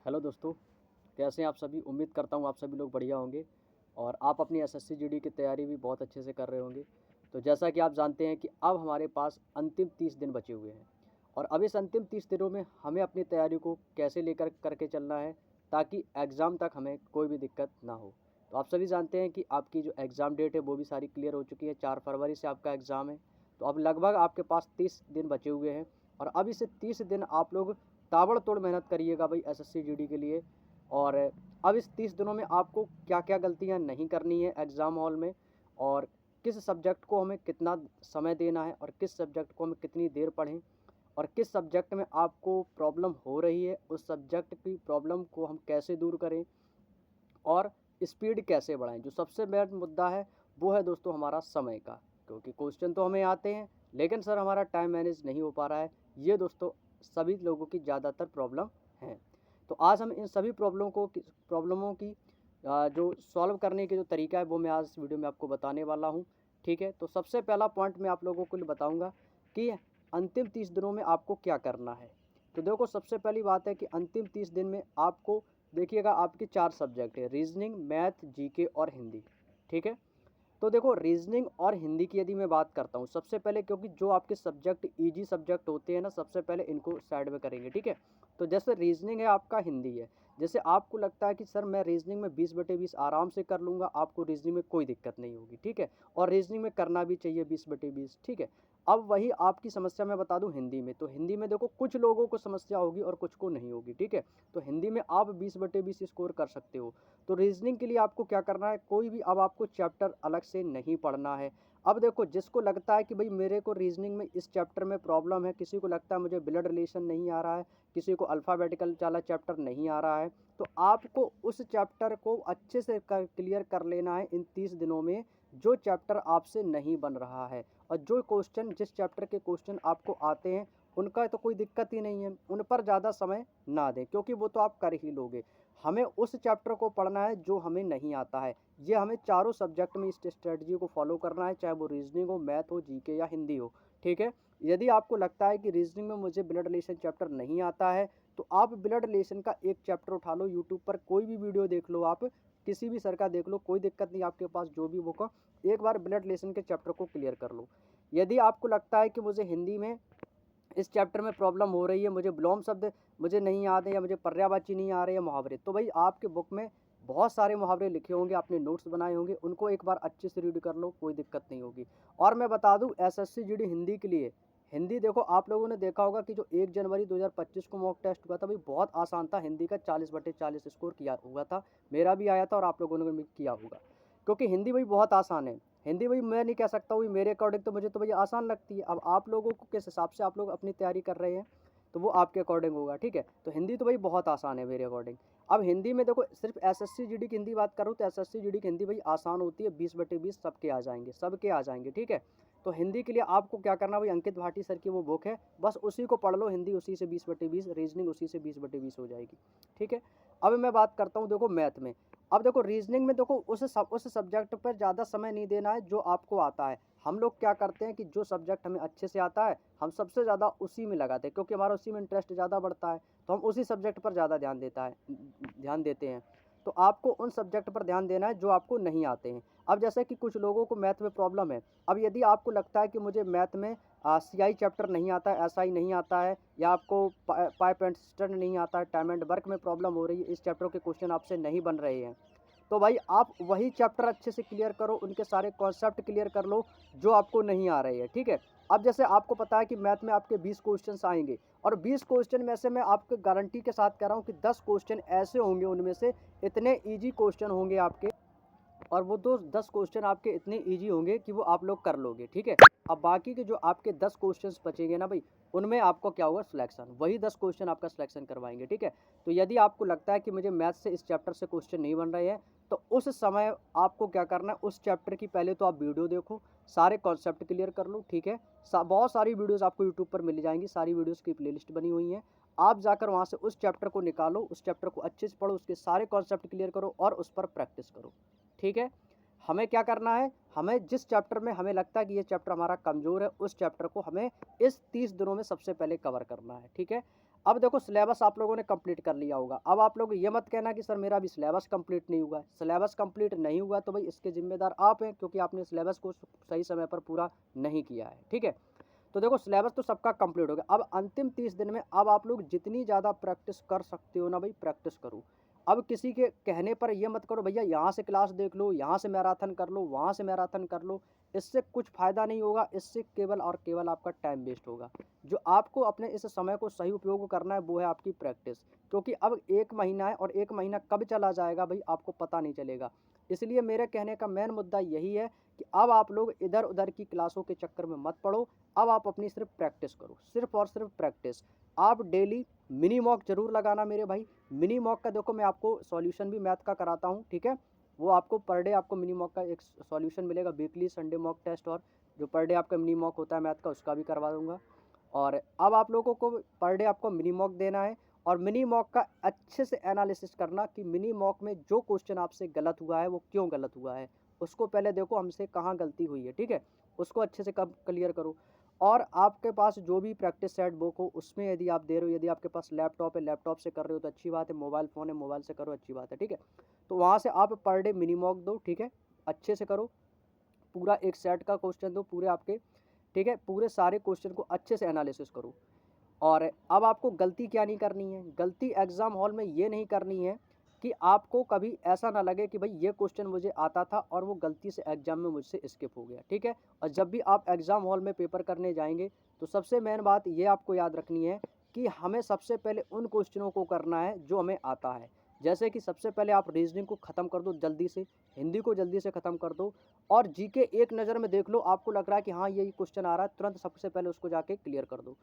Hello दोस्तों, कैसे हैं आप सभी। उम्मीद करता हूँ आप सभी लोग बढ़िया होंगे और आप अपनी एसएससी जीडी की तैयारी भी बहुत अच्छे से कर रहे होंगे। तो जैसा कि आप जानते हैं कि अब हमारे पास अंतिम 30 दिन बचे हुए हैं और अब इस अंतिम 30 दिनों में हमें अपनी तैयारी को कैसे लेकर करके चलना है ताकि एग्ज़ाम तक हमें कोई भी दिक्कत ना हो। तो आप सभी जानते हैं कि आपकी जो एग्ज़ाम डेट है वो भी सारी क्लियर हो चुकी है। 4 फरवरी से आपका एग्ज़ाम है। तो अब लगभग आपके पास 30 दिन बचे हुए हैं और अब इसे 30 दिन आप लोग ताबड़तोड़ मेहनत करिएगा भाई एसएससी जीडी के लिए। और अब इस 30 दिनों में आपको क्या क्या गलतियां नहीं करनी है एग्ज़ाम हॉल में, और किस सब्जेक्ट को हमें कितना समय देना है और किस सब्जेक्ट को हमें कितनी देर पढ़ें, और किस सब्जेक्ट में आपको प्रॉब्लम हो रही है उस सब्जेक्ट की प्रॉब्लम को हम कैसे दूर करें और स्पीड कैसे बढ़ाएं। जो सबसे मेन मुद्दा है वो है दोस्तों हमारा समय का, क्योंकि क्वेश्चन तो हमें आते हैं लेकिन सर हमारा टाइम मैनेज नहीं हो पा रहा है। ये दोस्तों सभी लोगों की ज़्यादातर प्रॉब्लम है। तो आज हम इन सभी प्रॉब्लमों की जो सॉल्व करने के जो तरीका है वो मैं आज इस वीडियो में आपको बताने वाला हूँ। ठीक है, तो सबसे पहला पॉइंट मैं आप लोगों को बताऊँगा कि अंतिम 30 दिनों में आपको क्या करना है। तो देखो, सबसे पहली बात है कि अंतिम 30 दिन में आपको देखिएगा आपके 4 सब्जेक्ट है, रीजनिंग, मैथ, जीके और हिंदी। ठीक है, तो देखो रीजनिंग और हिंदी की यदि मैं बात करता हूँ सबसे पहले, क्योंकि जो आपके सब्जेक्ट इजी सब्जेक्ट होते हैं ना, सबसे पहले इनको साइड में करेंगे। ठीक है, तो जैसे रीजनिंग है आपका, हिंदी है। जैसे आपको लगता है कि सर मैं रीजनिंग में 20/20 आराम से कर लूँगा, आपको रीजनिंग में कोई दिक्कत नहीं होगी। ठीक है, और रीजनिंग में करना भी चाहिए 20/20। ठीक है, अब वही आपकी समस्या मैं बता दूं हिंदी में। तो हिंदी में देखो कुछ लोगों को समस्या होगी और कुछ को नहीं होगी। ठीक है, तो हिंदी में आप 20/20 स्कोर कर सकते हो। तो रीजनिंग के लिए आपको क्या करना है, कोई भी अब आपको चैप्टर अलग से नहीं पढ़ना है। अब देखो, जिसको लगता है कि भाई मेरे को रीजनिंग में इस चैप्टर में प्रॉब्लम है, किसी को लगता है मुझे ब्लड रिलेशन नहीं आ रहा है, किसी को अल्फ़ाबेटिकल वाला चैप्टर नहीं आ रहा है, तो आपको उस चैप्टर को अच्छे से क्लियर कर लेना है इन 30 दिनों में, जो चैप्टर आपसे नहीं बन रहा है। और जो क्वेश्चन, जिस चैप्टर के क्वेश्चन आपको आते हैं उनका तो कोई दिक्कत ही नहीं है, उन पर ज़्यादा समय ना दें, क्योंकि वो तो आप कर ही लोगे। हमें उस चैप्टर को पढ़ना है जो हमें नहीं आता है। ये हमें चारों सब्जेक्ट में इस स्ट्रेटजी को फॉलो करना है, चाहे वो रीजनिंग हो, मैथ हो, जीके या हिंदी हो। ठीक है, यदि आपको लगता है कि रीजनिंग में मुझे ब्लड रिलेशन चैप्टर नहीं आता है, तो आप ब्लड रिलेशन का एक चैप्टर उठा लो, यूट्यूब पर कोई भी वीडियो देख लो, आप किसी भी सर का देख लो, कोई दिक्कत नहीं, आपके पास जो भी बुक हो, एक बार ब्लड रिलेशन के चैप्टर को क्लियर कर लो। यदि आपको लगता है कि मुझे हिंदी में इस चैप्टर में प्रॉब्लम हो रही है, मुझे विलोम शब्द मुझे नहीं याद है, या मुझे पर्यायवाची नहीं आ रहे हैं मुहावरे, तो भाई आपके बुक में बहुत सारे मुहावरे लिखे होंगे, आपने नोट्स बनाए होंगे, उनको एक बार अच्छे से रीड कर लो, कोई दिक्कत नहीं होगी। और मैं बता दूं एसएससी जीडी हिंदी के लिए, हिंदी देखो आप लोगों ने देखा होगा कि जो 1 जनवरी 2025 को मॉक टेस्ट हुआ था भाई, बहुत आसान था। हिंदी का 40/40 स्कोर किया हुआ था, मेरा भी आया था और आप लोगों ने भी किया होगा, क्योंकि हिंदी भाई बहुत आसान है। हिंदी भाई मैं नहीं कह सकता हूँ मेरे अकॉर्डिंग, तो मुझे तो भाई आसान लगती है। अब आप लोगों को किस हिसाब से आप लोग अपनी तैयारी कर रहे हैं तो वो आपके अकॉर्डिंग होगा। ठीक है, तो हिंदी तो भाई बहुत आसान है मेरे अकॉर्डिंग। अब हिंदी में देखो, सिर्फ एसएससी जीडी की हिंदी बात करूँ तो एसएससी जीडी की हिंदी भाई आसान होती है, 20/20 सबके आ जाएंगे, सबके आ जाएंगे। ठीक है, तो हिंदी के लिए आपको क्या करना भाई, अंकित भाटी सर की वो बुक है, बस उसी को पढ़ लो, हिंदी उसी से 20/20, रीजनिंग उसी से 20/20 हो जाएगी। ठीक है, अब मैं बात करता हूँ देखो मैथ में। अब देखो रीजनिंग में देखो उस सब्जेक्ट पर ज़्यादा समय नहीं देना है जो आपको आता है। हम लोग क्या करते हैं कि जो सब्जेक्ट हमें अच्छे से आता है हम सबसे ज़्यादा उसी में लगाते हैं, क्योंकि हमारा उसी में इंटरेस्ट ज़्यादा बढ़ता है, तो हम उसी सब्जेक्ट पर ज़्यादा ध्यान देते हैं। तो आपको उन सब्जेक्ट पर ध्यान देना है जो आपको नहीं आते हैं। अब जैसे कि कुछ लोगों को मैथ में प्रॉब्लम है, अब यदि आपको लगता है कि मुझे मैथ में सीआई चैप्टर नहीं आता है, एसआई नहीं आता है, या आपको पाइप एंड सिस्टम नहीं आता है, टाइम एंड वर्क में प्रॉब्लम हो रही है, इस चैप्टर के क्वेश्चन आपसे नहीं बन रहे हैं, तो भाई आप वही चैप्टर अच्छे से क्लियर करो, उनके सारे कॉन्सेप्ट क्लियर कर लो जो आपको नहीं आ रहे हैं। ठीक है, अब जैसे आपको पता है कि मैथ में आपके 20 क्वेश्चन आएंगे, और 20 क्वेश्चन में से मैं आपको गारंटी के साथ कह रहा हूँ कि 10 क्वेश्चन ऐसे होंगे, उनमें से इतने ईजी क्वेश्चन होंगे आपके, और वो तो 10 क्वेश्चन आपके इतने इजी होंगे कि वो आप लोग कर लोगे। ठीक है, अब बाकी के जो आपके 10 क्वेश्चंस बचेंगे ना भाई, उनमें आपको क्या होगा, सिलेक्शन, वही 10 क्वेश्चन आपका सिलेक्शन करवाएंगे। ठीक है, तो यदि आपको लगता है कि मुझे मैथ से इस चैप्टर से क्वेश्चन नहीं बन रहे हैं, तो उस समय आपको क्या करना है, उस चैप्टर की पहले तो आप वीडियो देखो, सारे कॉन्सेप्ट क्लियर कर लो। ठीक है, बहुत सारी वीडियोज़ आपको यूट्यूब पर मिल जाएंगी, सारी वीडियोज़ की प्ले बनी हुई है, आप जाकर वहाँ से उस चैप्टर को निकालो, उस चैप्टर को अच्छे से पढ़ो, उसके सारे कॉन्सेप्ट क्लियर करो और उस पर प्रैक्टिस करो। ठीक है, हमें क्या करना है, हमें जिस चैप्टर में हमें लगता है कि ये चैप्टर हमारा कमज़ोर है, उस चैप्टर को हमें इस 30 दिनों में सबसे पहले कवर करना है। ठीक है, अब देखो सिलेबस आप लोगों ने कंप्लीट कर लिया होगा। अब आप लोग ये मत कहना कि सर मेरा अभी सिलेबस कंप्लीट नहीं हुआ है। सिलेबस कंप्लीट नहीं हुआ तो भाई इसके ज़िम्मेदार आप हैं, क्योंकि आपने सिलेबस को सही समय पर पूरा नहीं किया है, ठीक है। तो देखो सिलेबस तो सबका कंप्लीट हो गया। अब अंतिम 30 दिन में अब आप लोग जितनी ज़्यादा प्रैक्टिस कर सकते हो ना भाई, प्रैक्टिस करो। अब किसी के कहने पर ये मत करो भैया यहाँ से क्लास देख लो, यहाँ से मैराथन कर लो, वहाँ से मैराथन कर लो। इससे कुछ फ़ायदा नहीं होगा, इससे केवल और केवल आपका टाइम वेस्ट होगा। जो आपको अपने इस समय को सही उपयोग करना है वो है आपकी प्रैक्टिस, क्योंकि अब 1 महीना है और 1 महीना कब चला जाएगा भाई आपको पता नहीं चलेगा। इसलिए मेरे कहने का मेन मुद्दा यही है कि अब आप लोग इधर उधर की क्लासों के चक्कर में मत पड़ो। अब आप अपनी सिर्फ प्रैक्टिस करो, सिर्फ और सिर्फ प्रैक्टिस। आप डेली मिनी मॉक जरूर लगाना मेरे भाई। मिनी मॉक का देखो मैं आपको सॉल्यूशन भी मैथ का कराता हूँ, ठीक है। वो आपको पर डे आपको मिनी मॉक का एक सॉल्यूशन मिलेगा, वीकली संडे मॉक टेस्ट, और जो पर डे आपका मिनी मॉक होता है मैथ का उसका भी करवा दूंगा। और अब आप लोगों को पर डे आपको मिनी मॉक देना है, और मिनी मॉक का अच्छे से एनालिसिस करना कि मिनी मॉक में जो क्वेश्चन आपसे गलत हुआ है वो क्यों गलत हुआ है। उसको पहले देखो हमसे कहाँ गलती हुई है, ठीक है। उसको अच्छे से कब क्लियर करो। और आपके पास जो भी प्रैक्टिस सेट बुक हो उसमें यदि आप दे रहे हो, यदि आपके पास लैपटॉप है लैपटॉप से कर रहे हो तो अच्छी बात है, मोबाइल फ़ोन है मोबाइल से करो अच्छी बात है, ठीक है। तो वहाँ से आप पर डे मिनी मॉक दो, ठीक है। अच्छे से करो, पूरा एक सेट का क्वेश्चन दो पूरे आपके, ठीक है। पूरे सारे क्वेश्चन को अच्छे से एनालिसिस करो। और अब आपको गलती क्या नहीं करनी है, गलती एग्ज़ाम हॉल में ये नहीं करनी है कि आपको कभी ऐसा ना लगे कि भाई ये क्वेश्चन मुझे आता था और वो गलती से एग्ज़ाम में मुझसे स्किप हो गया, ठीक है। और जब भी आप एग्ज़ाम हॉल में पेपर करने जाएंगे तो सबसे मेन बात ये आपको याद रखनी है कि हमें सबसे पहले उन क्वेश्चनों को करना है जो हमें आता है। जैसे कि सबसे पहले आप रीजनिंग को ख़त्म कर दो जल्दी से, हिंदी को जल्दी से ख़त्म कर दो, और जीके एक नज़र में देख लो, आपको लग रहा है कि हाँ ये क्वेश्चन आ रहा है, तुरंत सबसे पहले उसको जाके क्लियर कर दो।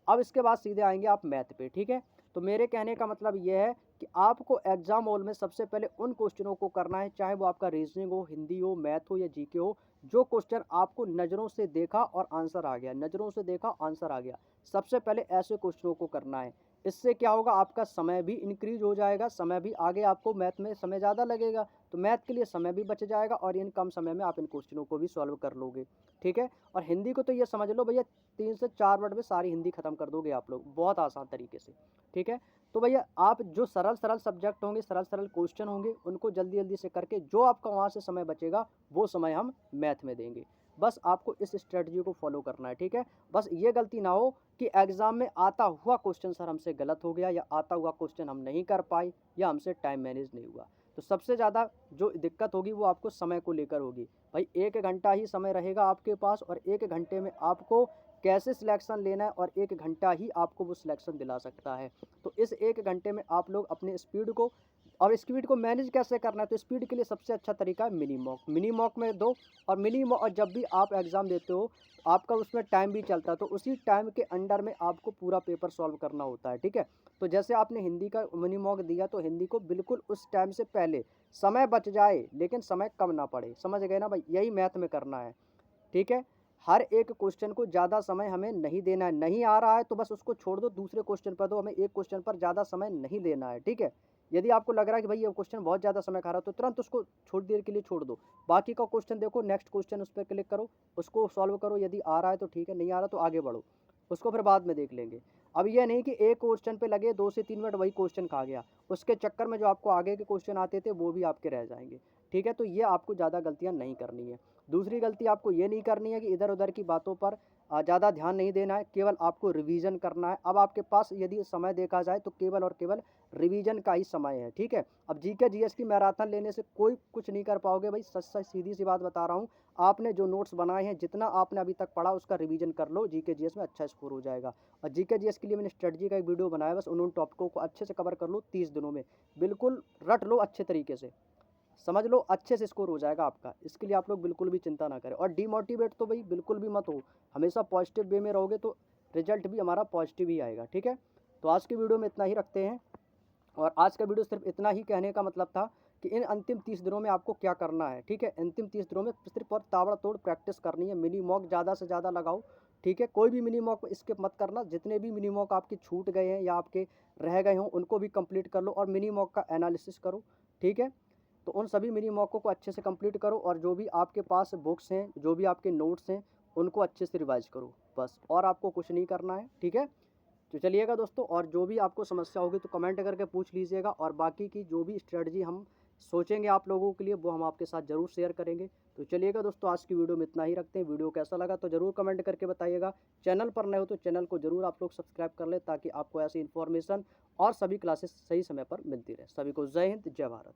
अब इसके बाद सीधे आएंगे आप मैथ पे, ठीक है। तो मेरे कहने का मतलब ये है कि आपको एग्जाम हॉल में सबसे पहले उन क्वेश्चनों को करना है, चाहे वो आपका रीजनिंग हो, हिंदी हो, मैथ हो या जीके हो, जो क्वेश्चन आपको नज़रों से देखा और आंसर आ गया, नज़रों से देखा आंसर आ गया, सबसे पहले ऐसे क्वेश्चनों को करना है। इससे क्या होगा, आपका समय भी इंक्रीज हो जाएगा, समय भी आगे आपको मैथ में समय ज़्यादा लगेगा तो मैथ के लिए समय भी बच जाएगा, और इन कम समय में आप इन क्वेश्चनों को भी सॉल्व कर लोगे, ठीक है। और हिंदी को तो ये समझ लो भैया 3 से 4 मिनट में सारी हिंदी खत्म कर दोगे आप लोग, बहुत आसान तरीके से, ठीक है। तो भैया आप जो सरल सरल सब्जेक्ट होंगे, सरल सरल क्वेश्चन होंगे, उनको जल्दी जल्दी से करके जो आपका वहाँ से समय बचेगा वो समय हम मैथ में देंगे। बस आपको इस स्ट्रेटजी को फॉलो करना है, ठीक है। बस ये गलती ना हो कि एग्ज़ाम में आता हुआ क्वेश्चन सर हमसे गलत हो गया, या आता हुआ क्वेश्चन हम नहीं कर पाए, या हमसे टाइम मैनेज नहीं हुआ। तो सबसे ज़्यादा जो दिक्कत होगी वो आपको समय को लेकर होगी। भाई 1 घंटा ही समय रहेगा आपके पास, और 1 घंटे में आपको कैसे सिलेक्शन लेना है, और 1 घंटा ही आपको वो सिलेक्शन दिला सकता है। तो इस 1 घंटे में आप लोग अपने स्पीड को, और स्पीड को मैनेज कैसे करना है, तो स्पीड के लिए सबसे अच्छा तरीका है मिनी मॉक। मिनी मॉक में दो, और मिनी मॉक, और जब भी आप एग्ज़ाम देते हो आपका उसमें टाइम भी चलता है, तो उसी टाइम के अंडर में आपको पूरा पेपर सॉल्व करना होता है, ठीक है। तो जैसे आपने हिंदी का मिनी मॉक दिया तो हिंदी को बिल्कुल उस टाइम से पहले, समय बच जाए लेकिन समय कम ना पड़े, समझ गए ना भाई, यही मैथ में करना है, ठीक है। हर एक क्वेश्चन को ज़्यादा समय हमें नहीं देना है, नहीं आ रहा है तो बस उसको छोड़ दो, दूसरे क्वेश्चन पर दो, हमें एक क्वेश्चन पर ज़्यादा समय नहीं देना है, ठीक है। यदि आपको लग रहा है कि भाई ये क्वेश्चन बहुत ज़्यादा समय खा रहा है तो तुरंत उसको थोड़ी देर के लिए छोड़ दो, बाकी का क्वेश्चन देखो, नेक्स्ट क्वेश्चन उस पर क्लिक करो, उसको सॉल्व करो, यदि आ रहा है तो ठीक है, नहीं आ रहा तो आगे बढ़ो, उसको फिर बाद में देख लेंगे। अब ये नहीं कि एक क्वेश्चन पे लगे 2 से 3 मिनट वही क्वेश्चन खा गया, उसके चक्कर में जो आपको आगे के क्वेश्चन आते थे वो भी आपके रह जाएंगे, ठीक है। तो ये आपको ज़्यादा गलतियाँ नहीं करनी है। दूसरी गलती आपको ये नहीं करनी है कि इधर उधर की बातों पर ज़्यादा ध्यान नहीं देना है, केवल आपको रिवीजन करना है। अब आपके पास यदि समय देखा जाए तो केवल और केवल रिवीजन का ही समय है, ठीक है। अब जीके जीएस की मैराथन लेने से कोई कुछ नहीं कर पाओगे भाई, सच सच सीधी सी बात बता रहा हूँ। आपने जो नोट्स बनाए हैं, जितना आपने अभी तक पढ़ा उसका रिवीजन कर लो, जीके जीएस में अच्छा स्कोर हो जाएगा। और जीके जीएस के लिए मैंने स्ट्रेटजी का एक वीडियो बनाया, बस उन टॉपिकों को अच्छे से कवर कर लो 30 दिनों में, बिल्कुल रट लो अच्छे तरीके से, समझ लो, अच्छे से स्कोर हो जाएगा आपका। इसके लिए आप लोग बिल्कुल भी चिंता ना करें, और डीमोटिवेट तो भाई बिल्कुल भी मत हो, हमेशा पॉजिटिव वे में रहोगे तो रिजल्ट भी हमारा पॉजिटिव ही आएगा, ठीक है। तो आज की वीडियो में इतना ही रखते हैं, और आज का वीडियो सिर्फ इतना ही कहने का मतलब था कि इन अंतिम 30 दिनों में आपको क्या करना है, ठीक है। अंतिम 30 दिनों में सिर्फ और ताबड़तोड़ प्रैक्टिस करनी है, मिनी मॉक ज़्यादा से ज़्यादा लगाओ, ठीक है। कोई भी मिनी मॉक स्किप मत करना, जितने भी मिनी मॉक आपके छूट गए हैं या आपके रह गए हों उनको भी कंप्लीट कर लो, और मिनी मॉक का एनालिसिस करो, ठीक है। तो उन सभी मिनी मॉकों को अच्छे से कंप्लीट करो, और जो भी आपके पास बुक्स हैं, जो भी आपके नोट्स हैं, उनको अच्छे से रिवाइज करो, बस, और आपको कुछ नहीं करना है, ठीक है। तो चलिएगा दोस्तों, और जो भी आपको समस्या होगी तो कमेंट करके पूछ लीजिएगा, और बाकी की जो भी स्ट्रेटजी हम सोचेंगे आप लोगों के लिए वो हम आपके साथ ज़रूर शेयर करेंगे। तो चलिएगा दोस्तों, आज की वीडियो में इतना ही रखते हैं। वीडियो कैसा लगा तो ज़रूर कमेंट करके बताइएगा। चैनल पर नए हो तो चैनल को ज़रूर आप लोग सब्सक्राइब कर लें, ताकि आपको ऐसी इन्फॉर्मेशन और सभी क्लासेस सही समय पर मिलती रहे। सभी को जय हिंद, जय भारत।